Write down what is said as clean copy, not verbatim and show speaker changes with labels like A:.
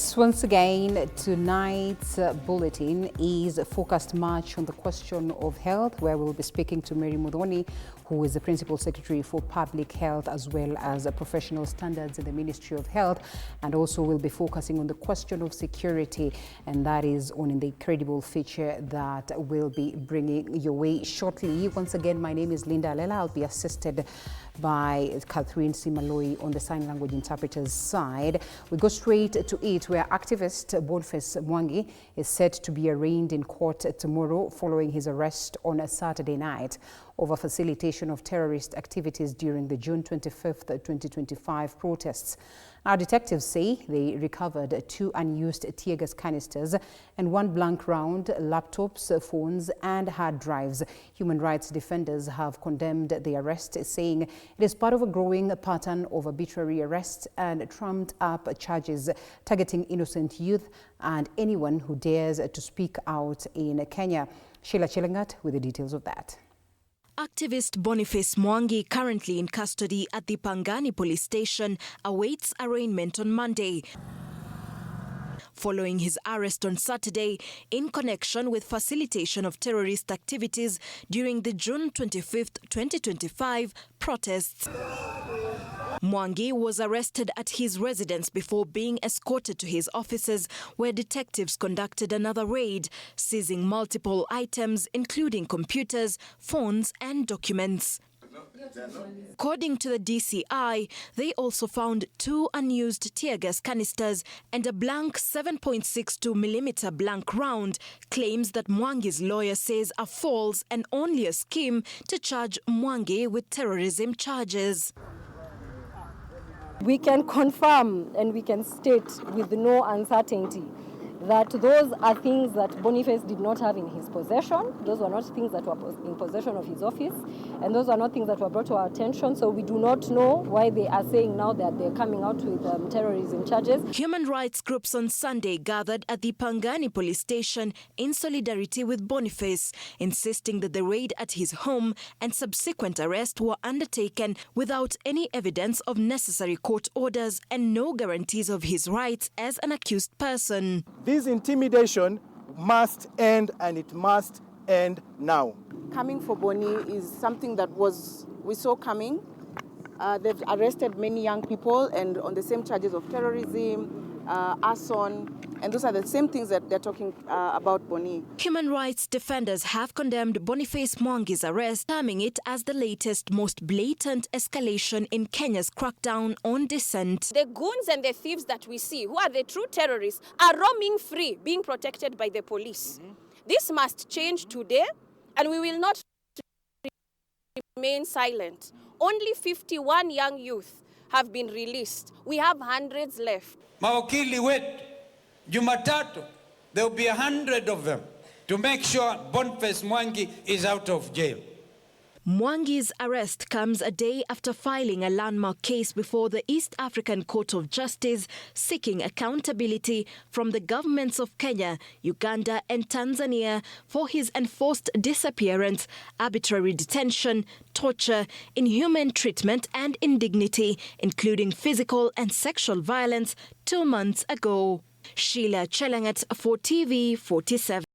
A: Yes, once again, tonight's bulletin is focused much on the question of health, where we'll be speaking to Mary Muthoni, who is the Principal Secretary for Public Health as well as professional standards in the Ministry of Health. And also we'll be focusing on the question of security, and that is on the incredible feature that we'll be bringing your way shortly. Once again, my name is Linda Alela. I'll be assisted by Catherine Simaloi on the sign language interpreter's side. We go straight to it, where activist Boniface Mwangi is set to be arraigned in court tomorrow following his arrest on a Saturday night over facilitation of terrorist activities during the June 25th, 2025 protests. Our detectives say they recovered 2 unused tear gas canisters and 1 blank round, laptops, phones and hard drives. Human rights defenders have condemned the arrest, saying it is part of a growing pattern of arbitrary arrests and trumped up charges targeting innocent youth and anyone who dares to speak out in Kenya. Sheila Chelangat with the details of that.
B: Activist Boniface Mwangi, currently in custody at the Pangani police station, awaits arraignment on Monday, following his arrest on Saturday in connection with facilitation of terrorist activities during the June 25th, 2025 protests. Mwangi was arrested at his residence before being escorted to his offices, where detectives conducted another raid, seizing multiple items including computers, phones and documents. According to the DCI, they also found 2 unused tear gas canisters and a blank 7.62mm blank round, claims that Mwangi's lawyer says are false and only a scheme to charge Mwangi with terrorism charges.
C: We can confirm and we can state with no uncertainty that those are things that Boniface did not have in his possession. Those were not things that were in possession of his office, and those are not things that were brought to our attention. So we do not know why they are saying now that they're coming out with terrorism charges.
B: Human rights groups on Sunday gathered at the Pangani police station in solidarity with Boniface, insisting that the raid at his home and subsequent arrest were undertaken without any evidence of necessary court orders and no guarantees of his rights as an accused person.
D: This intimidation must end, and it must end now.
E: Coming for Boni is something that we saw coming. They've arrested many young people and on the same charges of terrorism, arson, and those are the same things that they're talking about Boni.
B: Human rights defenders have condemned Boniface Mwangi's arrest, terming it as the latest, most blatant escalation in Kenya's crackdown on dissent.
F: The goons and the thieves that we see, who are the true terrorists, are roaming free, being protected by the police. This must change today, and we will not remain silent. Only 51 young youth have been released. We have hundreds left.
G: Mawakili wetu, Jumatatu, there will be 100 of them to make sure Boniface Mwangi is out of jail.
B: Mwangi's arrest comes a day after filing a landmark case before the East African Court of Justice, seeking accountability from the governments of Kenya, Uganda and Tanzania for his enforced disappearance, arbitrary detention, torture, inhuman treatment and indignity, including physical and sexual violence 2 months ago. Sheila Chelangat for TV 47.